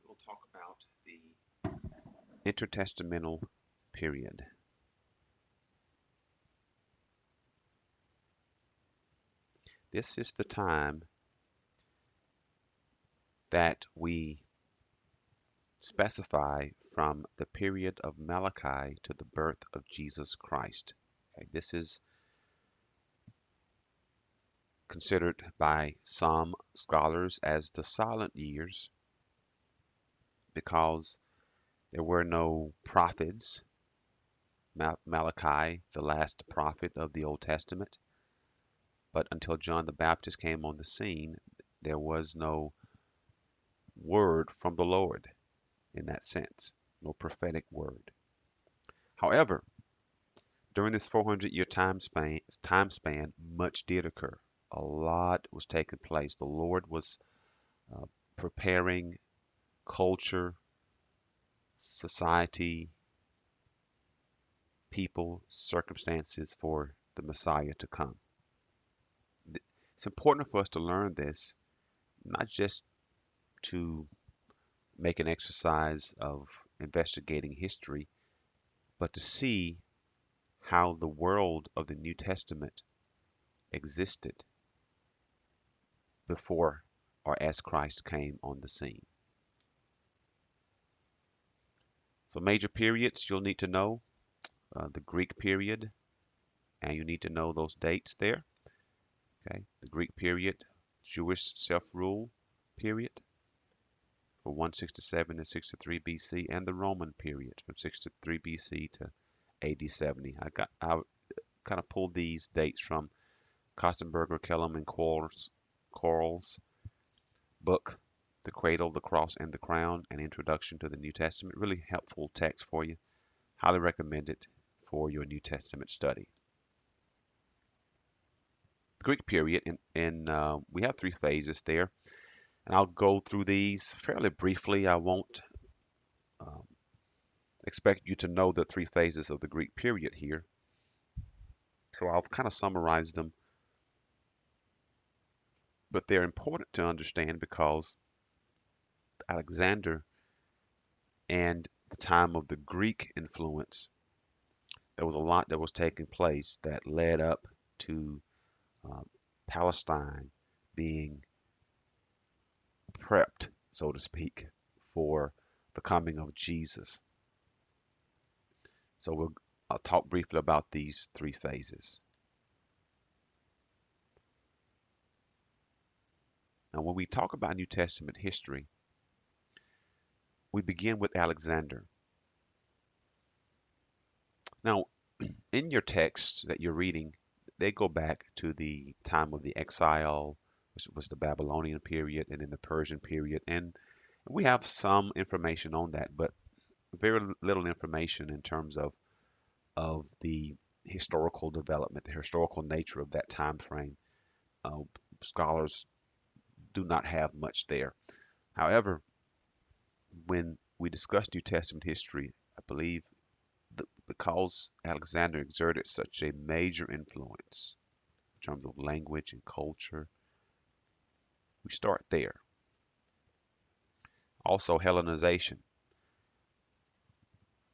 we'll talk about the intertestamental period. This is the time that we specify from the period of Malachi to the birth of Jesus Christ. Okay, this is considered by some scholars as the silent years because there were no prophets. Malachi, the last prophet of the Old Testament, but until John the Baptist came on the scene, there was no word from the Lord in that sense, no prophetic word. However, during this 400-year time span, much did occur. A lot was taking place. The Lord was uh, preparing culture, society, people, circumstances for the Messiah to come. It's important for us to learn this, not just to make an exercise of investigating history, but to see how the world of the New Testament existed before or as Christ came on the scene. So major periods you'll need to know, the Greek period, and you need to know those dates there. Okay, the Greek period, Jewish self-rule period from 167 to 63 BC, and the Roman period from 63 BC to AD 70. I kind of pulled these dates from Kostenberger, Kellum, and Quarles' book, The Cradle, the Cross, and the Crown, An Introduction to the New Testament. Really helpful text for you. Highly recommend it for your New Testament study. The Greek period, we have three phases there, and I'll go through these fairly briefly. I won't um, expect you to know the three phases of the Greek period here, so I'll kind of summarize them, but they're important to understand because Alexander and the time of the Greek influence, there was a lot that was taking place that led up to uh, Palestine being prepped, so to speak, for the coming of Jesus. So I'll talk briefly about these three phases. Now, when we talk about New Testament history, we begin with Alexander. Now, in your texts that you're reading, they go back to the time of the exile, which was the Babylonian period, and then the Persian period. And we have some information on that, but very little information in terms of the historical development, the historical nature of that time frame. Uh, Scholars do not have much there. However, when we discuss New Testament history, I believe because Alexander exerted such a major influence in terms of language and culture, we start there. Also, Hellenization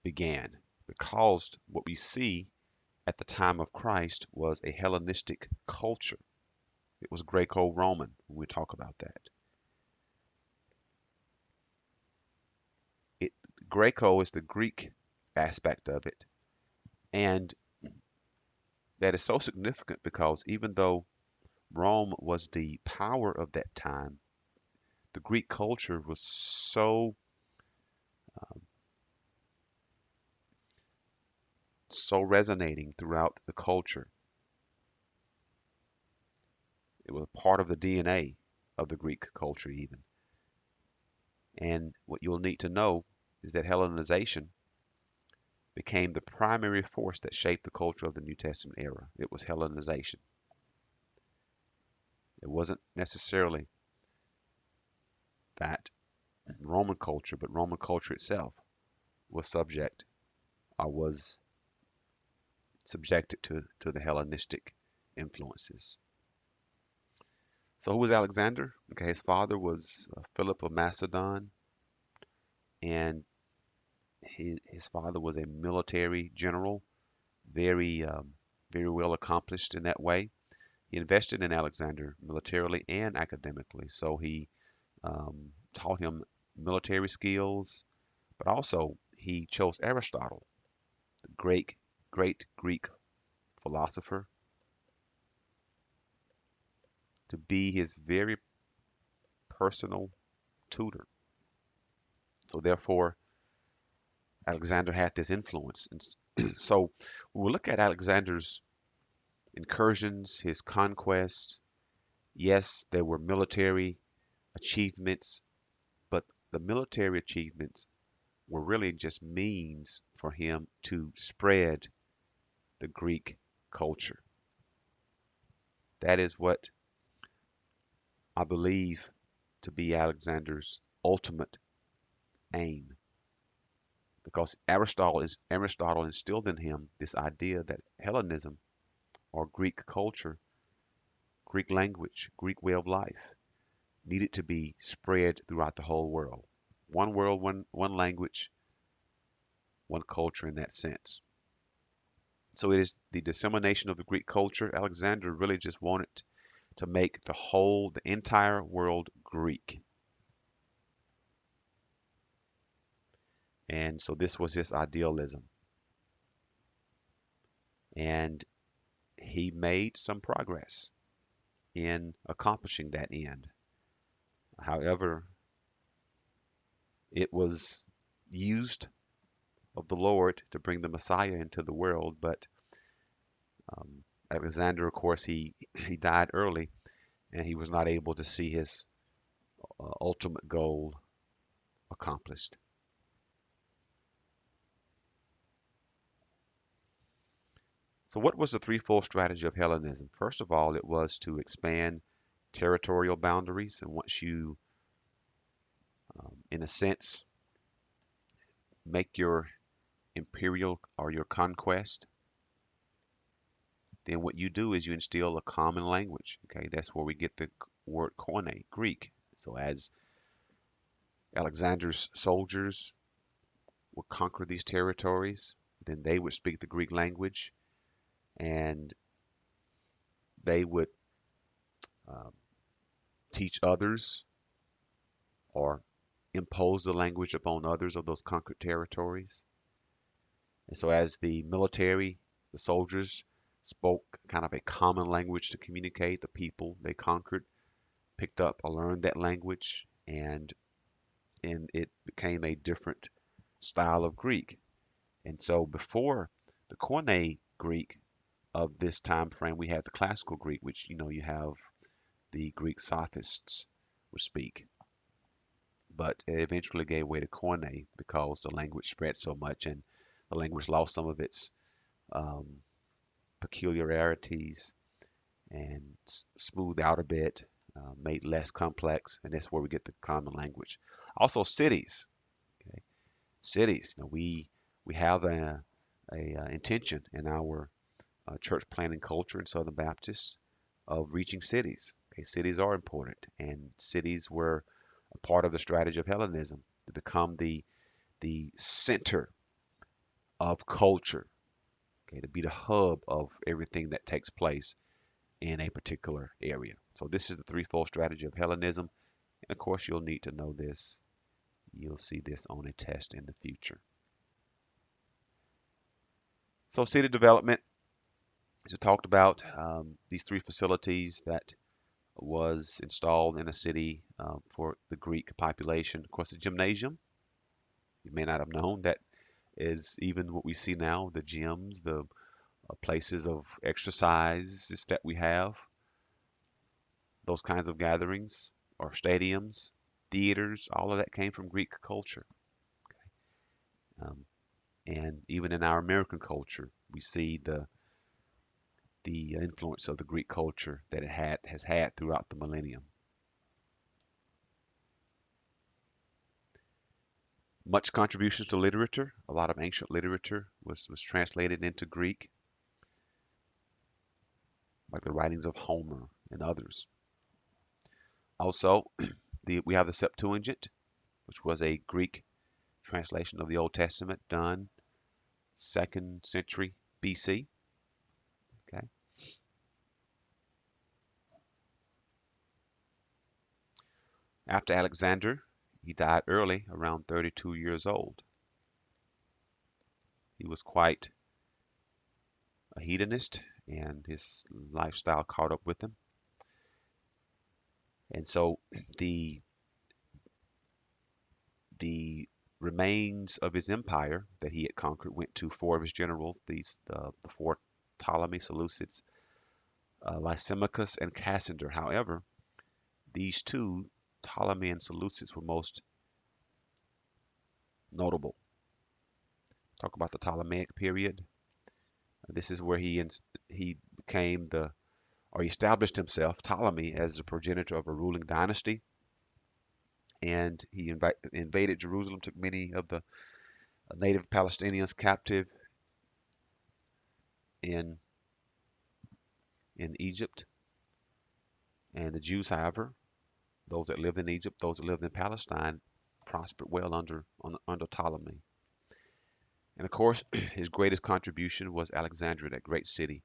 began because what we see at the time of Christ was a Hellenistic culture. It was Greco-Roman when we talk about that. It, Greco is the Greek aspect of it, and that is so significant because even though Rome was the power of that time, the Greek culture was um, so resonating throughout the culture. It was part of the DNA of the Greek culture even. And what you'll need to know is that Hellenization became the primary force that shaped the culture of the New Testament era. It was Hellenization. It wasn't necessarily that Roman culture, but Roman culture itself was was subjected to the Hellenistic influences. So who was Alexander? Okay, his father was Philip of Macedon. and his father was a military general, very very well accomplished in that way. He invested in Alexander militarily and academically, so he taught him military skills, but also he chose Aristotle, the great Greek philosopher, to be his very personal tutor. So therefore, Alexander had this influence. And so when we look at Alexander's incursions, his conquests, yes, there were military achievements, but the military achievements were really just means for him to spread the Greek culture. That is what I believe to be Alexander's ultimate aim, because Aristotle instilled in him this idea that Hellenism, or Greek culture, Greek language, Greek way of life, needed to be spread throughout the whole world. One world, one language, one culture in that sense. So it is the dissemination of the Greek culture. Alexander really just wanted to make the entire world Greek. And so this was his idealism. And he made some progress in accomplishing that end. However, it was used of the Lord to bring the Messiah into the world, but Alexander, of course, he died early, and he was not able to see his ultimate goal accomplished. So, what was the threefold strategy of Hellenism? First of all, it was to expand territorial boundaries, and once you, in a sense, make your imperial or your conquest, then what you do is you instill a common language. Okay, that's where we get the word Koine, Greek. So as Alexander's soldiers would conquer these territories, then they would speak the Greek language, and they would um, teach others or impose the language upon others of those conquered territories. And so as the military, the soldiers spoke kind of a common language to communicate, the people they conquered picked up or learned that language, and it became a different style of Greek. And so before the Koine Greek of this time frame, we had the classical Greek, which you have the Greek sophists would speak. But it eventually gave way to Koine because the language spread so much, and the language lost some of its um, peculiarities and smoothed out a bit, made less complex, and that's where we get the common language. Also, cities. Okay? Cities. We have a intention in our church planting culture in Southern Baptists of reaching cities. Okay, cities are important, and cities were a part of the strategy of Hellenism to become the center of culture. Okay, to be the hub of everything that takes place in a particular area. So this is the threefold strategy of Hellenism. And of course, you'll need to know this. You'll see this on a test in the future. So city development, as we talked about, these three facilities that was installed in a city for the Greek population. Of course, the gymnasium, you may not have known that is even what we see now, the gyms, the places of exercise that we have, those kinds of gatherings or stadiums, theaters, all of that came from Greek culture. Um, and even in our American culture, we see the influence of the Greek culture that has had throughout the millennium. Much contributions to literature. A lot of ancient literature was translated into Greek, like the writings of Homer and others. Also, we have the Septuagint, which was a Greek translation of the Old Testament, done 2nd century BC. Okay. After Alexander, he died early, around 32 years old. He was quite a hedonist, and his lifestyle caught up with him. And so the the remains of his empire that he had conquered went to four of his generals, the four Ptolemy, Seleucids, Lysimachus, and Cassander. However, these two, Ptolemy and Seleucids, were most notable. Talk about the Ptolemaic period. This is where he became or he established himself, Ptolemy, as the progenitor of a ruling dynasty, and he invaded Jerusalem, took many of the native Palestinians captive in Egypt. And the Jews, however, those that lived in Egypt, those that lived in Palestine, prospered well under Ptolemy. And of course, his greatest contribution was Alexandria, that great city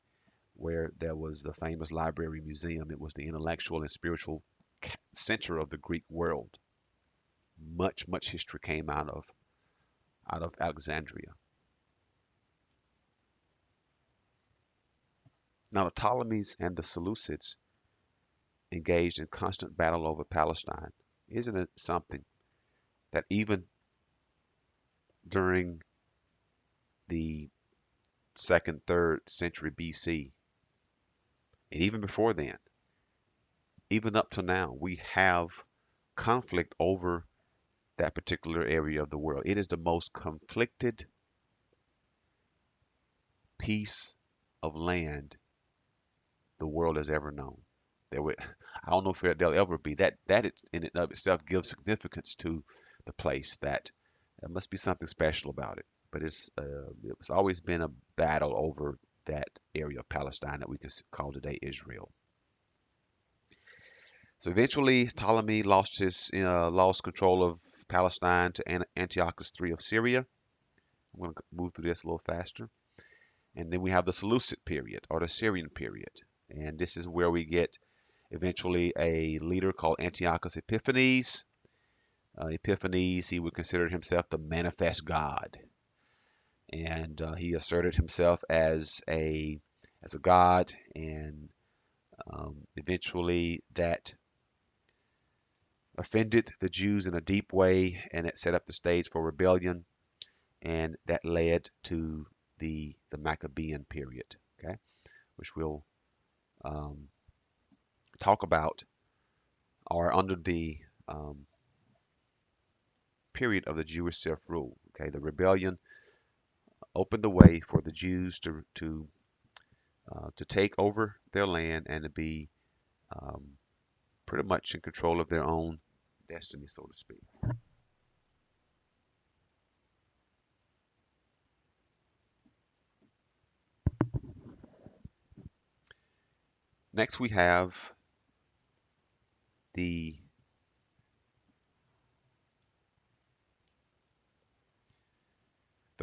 where there was the famous library museum. It was the intellectual and spiritual center of the Greek world. Much history came out of Alexandria. Now the Ptolemies and the Seleucids engaged in constant battle over Palestine. Isn't it something that even during the 2nd, 3rd century BC, and even before then, even up to now, we have conflict over that particular area of the world. It is the most conflicted piece of land the world has ever known. I don't know if there'll ever be that in and of itself gives significance to the place. That there must be something special about it. But it's always been a battle over that area of Palestine that we can call today Israel. So eventually Ptolemy lost control of Palestine to Antiochus III of Syria. I'm going to move through this a little faster. And then we have the Seleucid period or the Syrian period. And this is where we get eventually a leader called Antiochus Epiphanes. Epiphanes, he would consider himself the manifest God. And he asserted himself as a god, and eventually that offended the Jews in a deep way, and it set up the stage for rebellion, and that led to the Maccabean period, okay, which we'll um, talk about, or under the period of the Jewish self-rule. Okay, the rebellion opened the way for the Jews to take over their land and to be um, pretty much in control of their own destiny, so to speak. Next, we have the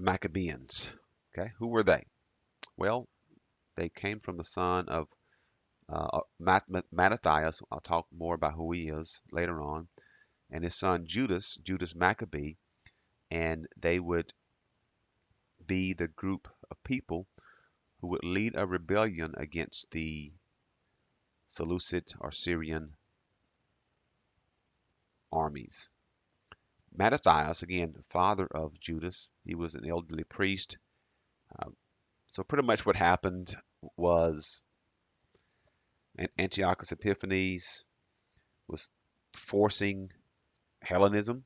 Maccabeans. Okay, who were they? Well, they came from the son of Mattathias. I'll talk more about who he is later on, and his son Judas Maccabee, and they would be the group of people who would lead a rebellion against the Seleucid or Syrian armies. Mattathias, again, father of Judas, he was an elderly priest. Uh, so pretty much what happened was Antiochus Epiphanes was forcing Hellenism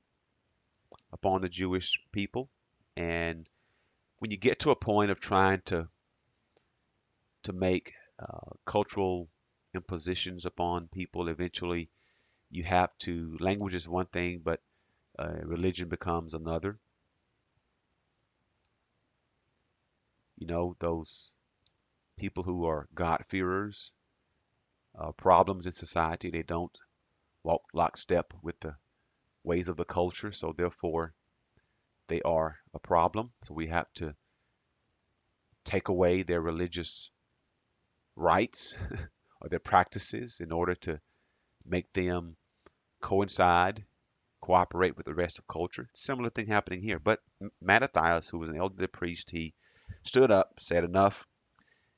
upon the Jewish people. And when you get to a point of trying to make cultural impositions upon people, eventually you have to, language is one thing, but religion becomes another. You know, those people who are God-fearers, problems in society, they don't walk lockstep with the ways of the culture, so therefore They are a problem, so we have to take away their religious rites or their practices in order to make them coincide, cooperate with the rest of culture. Similar thing happening here. But Mattathias, who was an elderly priest, he stood up, said enough,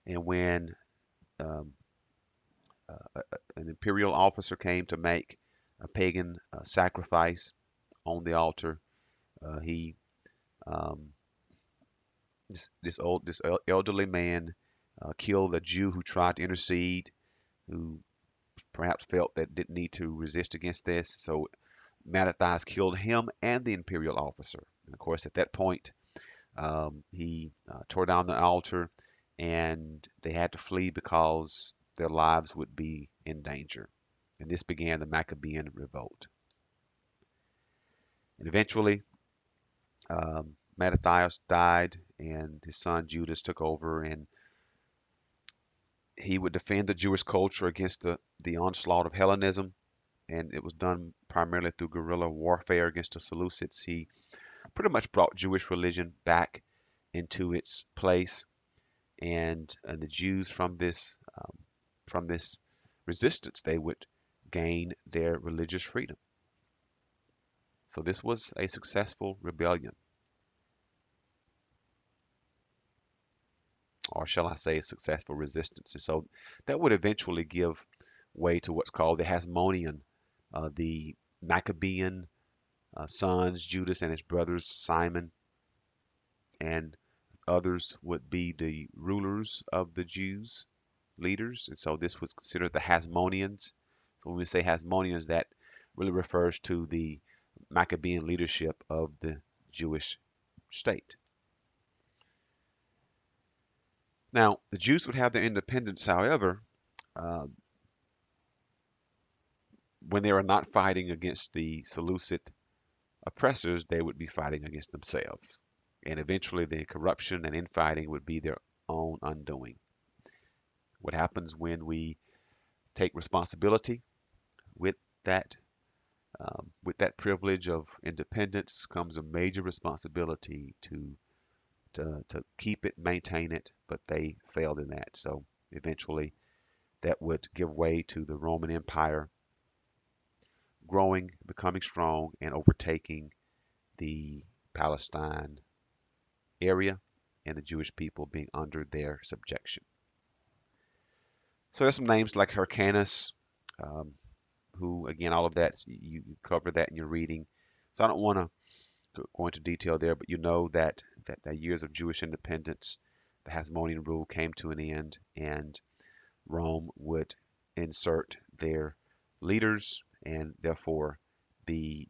and when um, an imperial officer came to make a pagan sacrifice on the altar, he um, this elderly man killed a Jew who tried to intercede, who perhaps felt that didn't need to resist against this. So Mattathias killed him and the imperial officer. And of course, at that point, he tore down the altar, and they had to flee because their lives would be in danger. And this began the Maccabean revolt. And eventually, Mattathias died, and his son Judas took over, and he would defend the Jewish culture against the onslaught of Hellenism, and it was done primarily through guerrilla warfare against the Seleucids. He pretty much brought Jewish religion back into its place, and the Jews from this resistance, they would gain their religious freedom. So this was a successful rebellion, or shall I say, a successful resistance. And so that would eventually give way to what's called the Hasmonean, the Maccabean sons, Judas and his brothers Simon, and others would be the rulers of the Jews, leaders. And so this was considered the Hasmoneans. So when we say Hasmoneans, that really refers to the Maccabean leadership of the Jewish state. Now, the Jews would have their independence, however, uh, when they were not fighting against the Seleucid oppressors, they would be fighting against themselves. And eventually, the corruption and infighting would be their own undoing. What happens when we take responsibility with that privilege of independence comes a major responsibility to keep it, maintain it, but they failed in that. So eventually, that would give way to the Roman Empire growing, becoming strong, and overtaking the Palestine area and the Jewish people being under their subjection. So there's some names like Hyrcanus, um, who, again, all of that, you cover that in your reading. So I don't want to go into detail there, but you know that the years of Jewish independence, the Hasmonean rule came to an end, and Rome would insert their leaders and therefore be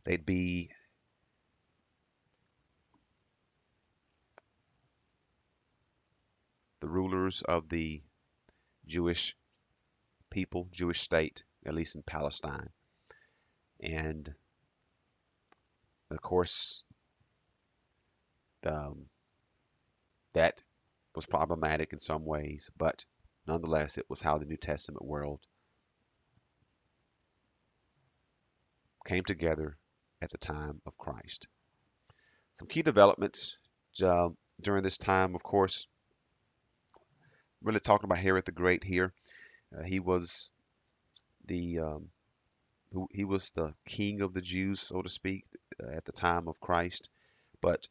they'd be the rulers of the Jewish people, Jewish state, at least in Palestine. And of course, um, that was problematic in some ways, but nonetheless, it was how the New Testament world came together at the time of Christ. Some key developments uh, during this time, of course, really talking about Herod the Great here. He was the he was the king of the Jews, so to speak, at the time of Christ. But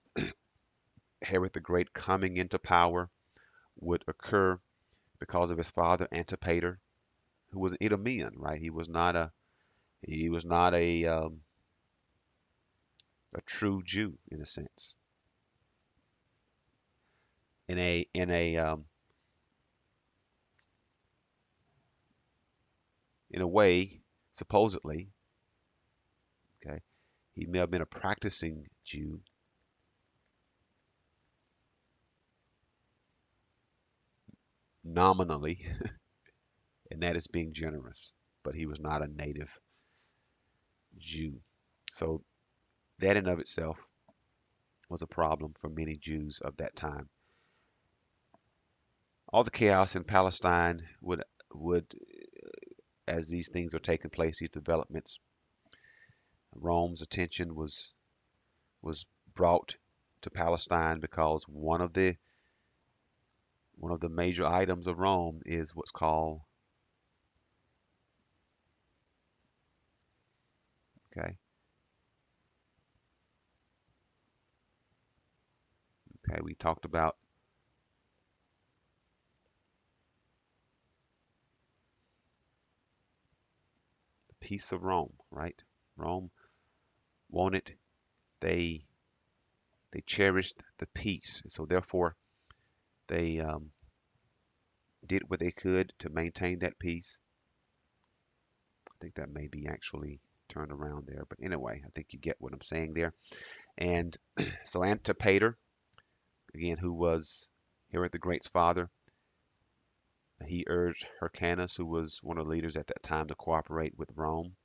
Herod the Great coming into power would occur because of his father Antipater, who was an Idumean, right? He was not a true Jew in a sense. In a way, supposedly, okay, he may have been a practicing Jew nominally, and that is being generous, but he was not a native Jew. So that in of itself was a problem for many Jews of that time. All the chaos in Palestine would as these things are taking place, these developments, Rome's attention was brought to Palestine because one of the major items of Rome is what's called, okay, okay, we talked about the peace of Rome, right? Rome wanted, they they cherished the peace, so therefore they did what they could to maintain that peace. I think that may be actually turned around there, but anyway, I think you get what I'm saying there. And so Antipater, again, who was Herod the Great's father, he urged Hyrcanus, who was one of the leaders at that time, to cooperate with Rome.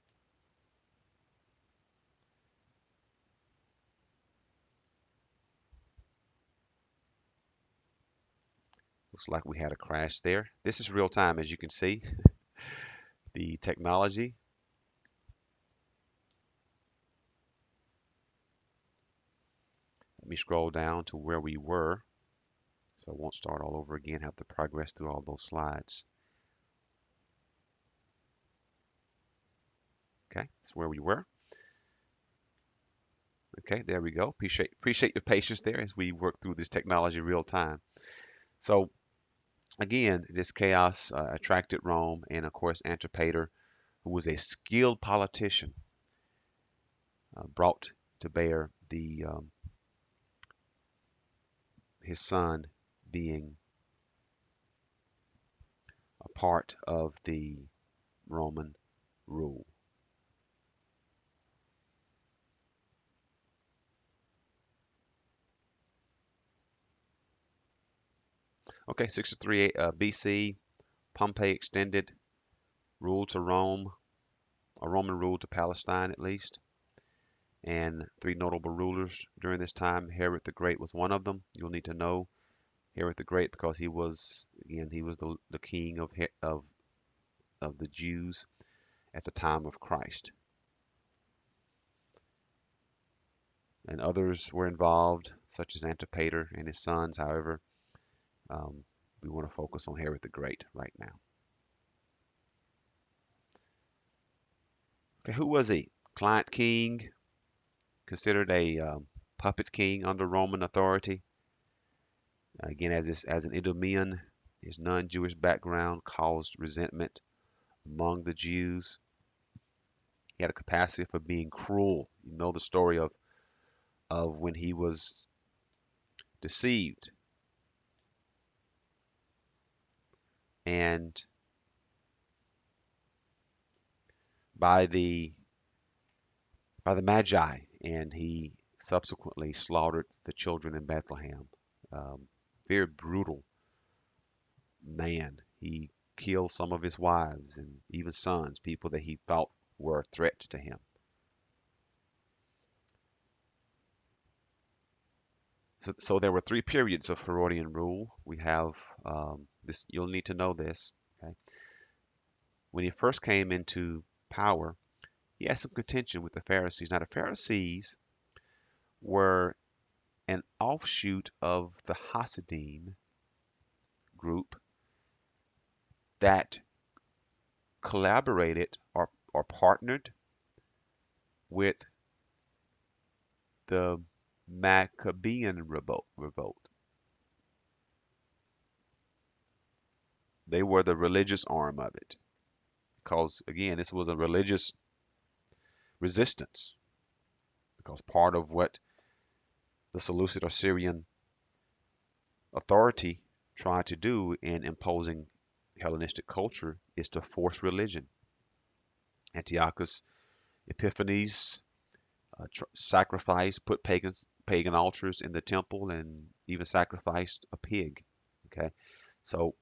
Looks like we had a crash there. This is real time, as you can see, the technology. Let me scroll down to where we were, so I won't start all over again, have to progress through all those slides. Okay, that's where we were. Okay, there we go. Appreciate your patience there as we work through this technology real time. So again, this chaos attracted Rome, and of course Antipater, who was a skilled politician, brought to bear his son being a part of the Roman rule. Okay, 63 BC, Pompey extended rule to Rome, a Roman rule to Palestine at least, and three notable rulers during this time. Herod the Great was one of them. You'll need to know Herod the Great because he was, again, he was the king of the Jews at the time of Christ. And others were involved, such as Antipater and his sons. However, um, we want to focus on Herod the Great right now. Okay, who was he? Client king, considered a puppet king under Roman authority. Again, as an Idumean, his non-Jewish background caused resentment among the Jews. He had a capacity for being cruel. You know the story of when he was deceived and by the Magi, and he subsequently slaughtered the children in Bethlehem. Um, Very brutal man. He killed some of his wives and even sons, people that he thought were a threat to him. So there were three periods of Herodian rule. We have this. You'll need to know this. Okay, when he first came into power, he had some contention with the Pharisees. Now the Pharisees were an offshoot of the Hasidim group that collaborated or partnered with the Maccabean revolt. They were the religious arm of it because, again, this was a religious resistance because part of what the Seleucid or Syrian authority tried to do in imposing Hellenistic culture is to force religion. Antiochus Epiphanes sacrificed, put pagan altars in the temple, and even sacrificed a pig. Okay, so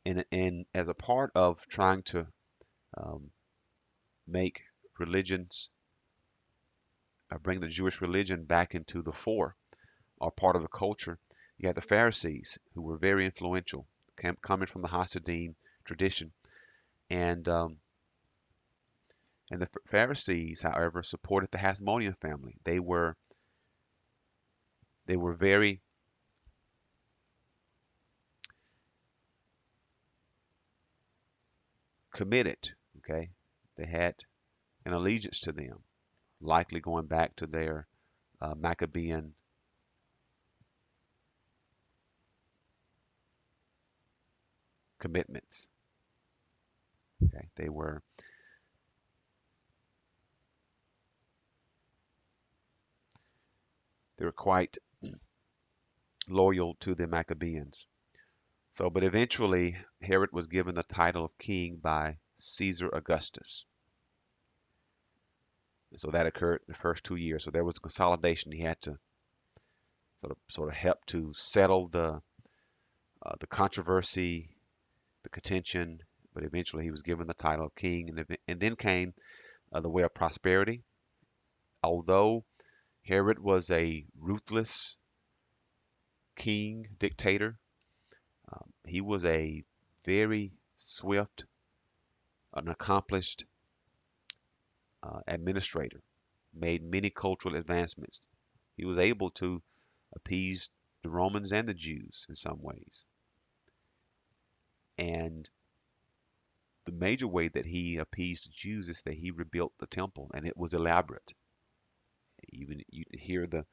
in as a part of trying to um, make religions, bring the Jewish religion back into the fore or part of the culture, you had the Pharisees who were very influential, coming from the Hasidim tradition, And and the Pharisees, however, supported the Hasmonean family. They were very committed. Okay, they had an allegiance to them, likely going back to their Maccabean commitments. Okay, they were quite loyal to the Maccabeans. So, but eventually Herod was given the title of king by Caesar Augustus. And so that occurred in the first 2 years. So there was consolidation. He had to sort of help to settle the controversy, the contention. But eventually he was given the title of king, and then came the way of prosperity. Although Herod was a ruthless king, dictator, he was a very swift, an accomplished administrator, made many cultural advancements. He was able to appease the Romans and the Jews in some ways. And the major way that he appeased the Jews is that he rebuilt the temple, and it was elaborate. Even you hear the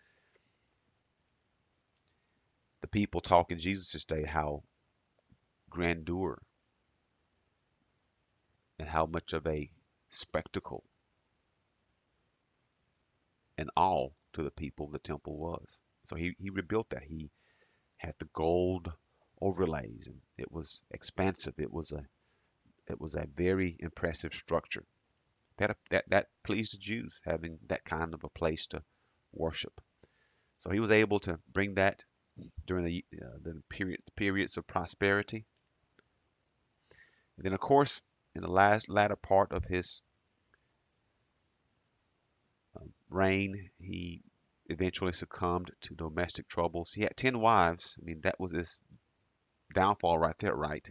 people talk in Jesus' day how grandeur and how much of a spectacle and awe to the people the temple was. So he rebuilt that. He had the gold overlays, and it was expansive. It was a very impressive structure. That pleased the Jews, having that kind of a place to worship. So he was able to bring that during the periods of prosperity. And then, of course, in the latter part of his reign, he eventually succumbed to domestic troubles. He had 10 wives. I mean, that was his downfall right there, right?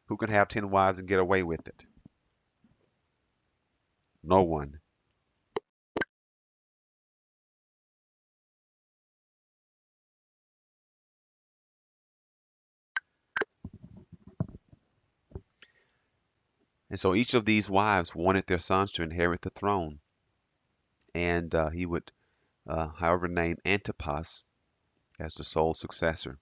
Who can have 10 wives and get away with it? No one. And so each of these wives wanted their sons to inherit the throne. And he would, however, name Antipas as the sole successor.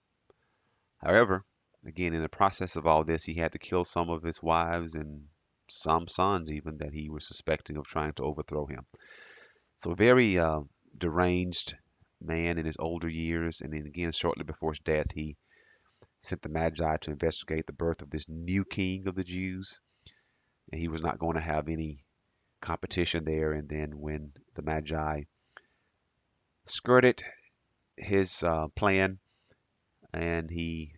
However, again, in the process of all this, he had to kill some of his wives and some sons even that he was suspecting of trying to overthrow him. So very deranged man in his older years. And then again, shortly before his death, he sent the Magi to investigate the birth of this new king of the Jews. And he was not going to have any competition there. And then when the Magi skirted his plan, and he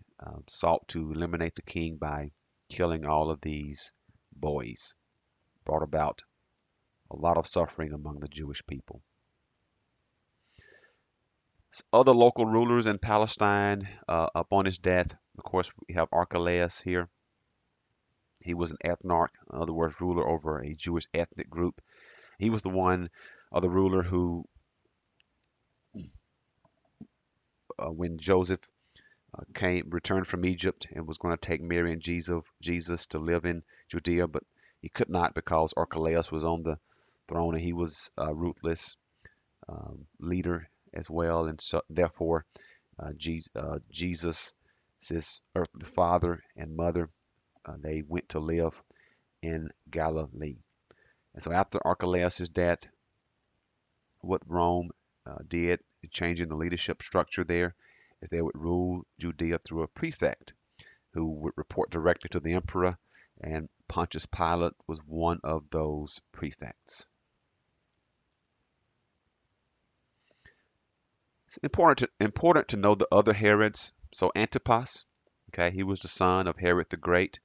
sought to eliminate the king by killing all of these boys, brought about a lot of suffering among the Jewish people. Other local rulers in Palestine, upon his death, of course, we have Archelaus here. He was an ethnarch, in other words, ruler over a Jewish ethnic group. He was the one, the ruler who, when Joseph returned from Egypt and was going to take Mary and Jesus to live in Judea, but he could not because Archelaus was on the throne, and he was a ruthless leader as well, and so therefore Jesus, his earthly father and mother, they went to live in Galilee. And so after Archelaus' death, what Rome did, changing the leadership structure there, is they would rule Judea through a prefect who would report directly to the emperor, and Pontius Pilate was one of those prefects. It's important to know the other Herods. So Antipas, okay, he was the son of Herod the Great.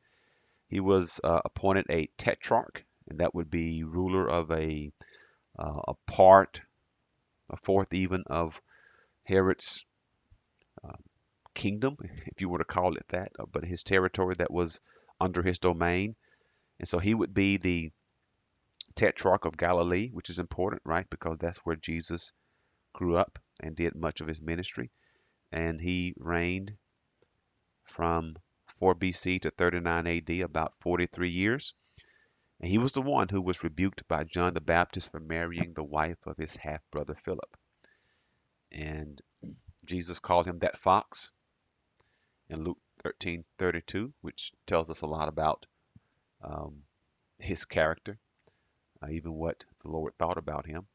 He was appointed a tetrarch, and that would be ruler of a part, a fourth even of Herod's uh, kingdom, if you were to call it that, but his territory that was under his domain. And so he would be the tetrarch of Galilee, which is important, right? Because that's where Jesus grew up and did much of his ministry. And he reigned from 4 BC to 39 AD, about 43 years. And he was the one who was rebuked by John the Baptist for marrying the wife of his half brother Philip. And Jesus called him that fox in Luke 13:32, which tells us a lot about um, his character, even what the Lord thought about him.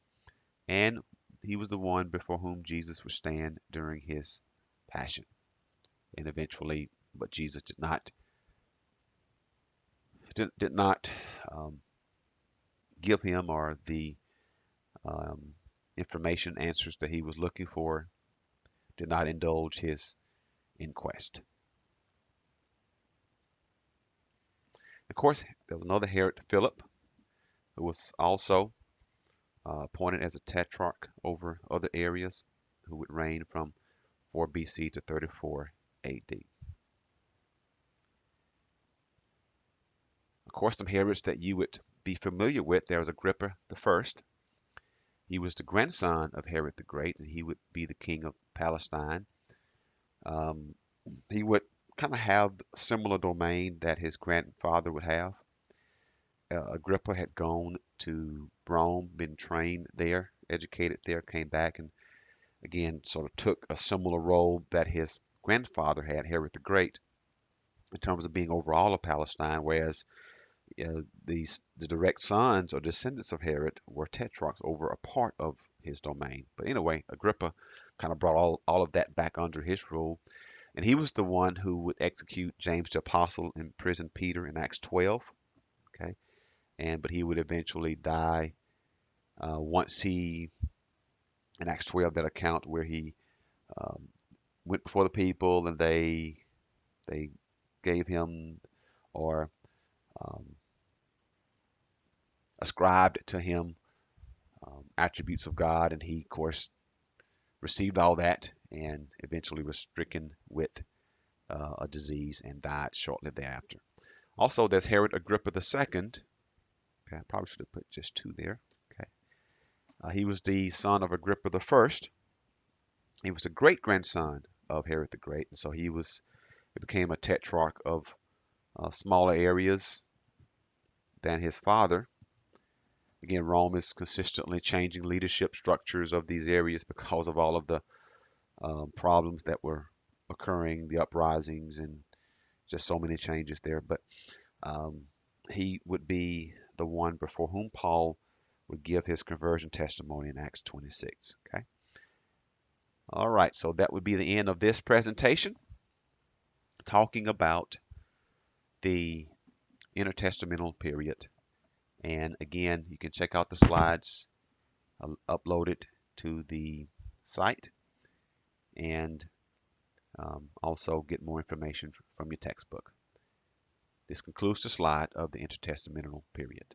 And he was the one before whom Jesus would stand during his passion. And eventually, but Jesus did not um, give him or the um, information answers that he was looking for, did not indulge his inquest. Of course, there was another Herod Philip, who was also appointed as a tetrarch over other areas, who would reign from 4 BC to 34 AD. Of course, some Herods that you would be familiar with, there was Agrippa the First. He was the grandson of Herod the Great, and he would be the king of Palestine. Um, he would kind of have a similar domain that his grandfather would have. Agrippa had gone to Rome, been trained there, educated there, came back, and again sort of took a similar role that his grandfather had, Herod the Great, in terms of being over all of Palestine, whereas the direct sons or descendants of Herod were tetrarchs over a part of his domain. But anyway, Agrippa kind of brought all of that back under his rule. And he was the one who would execute James the Apostle and imprison Peter in Acts 12. Okay. But he would eventually die once he, in Acts 12, that account where he um, went before the people and they gave him or um, ascribed to him attributes of God, and he, of course, received all that and eventually was stricken with a disease and died shortly thereafter. Also, there's Herod Agrippa II. Okay, I probably should have put just two there. Okay, he was the son of Agrippa the First. He was the great grandson of Herod the Great, and so he became a tetrarch of smaller areas than his father. Again, Rome is consistently changing leadership structures of these areas because of all of the problems that were occurring, the uprisings, and just so many changes there. But um, he would be the one before whom Paul would give his conversion testimony in Acts 26. Okay. All right. So that would be the end of this presentation, talking about the intertestamental period. And again, you can check out the slides uploaded to the site and also get more information from your textbook. This concludes the slide of the intertestamental period.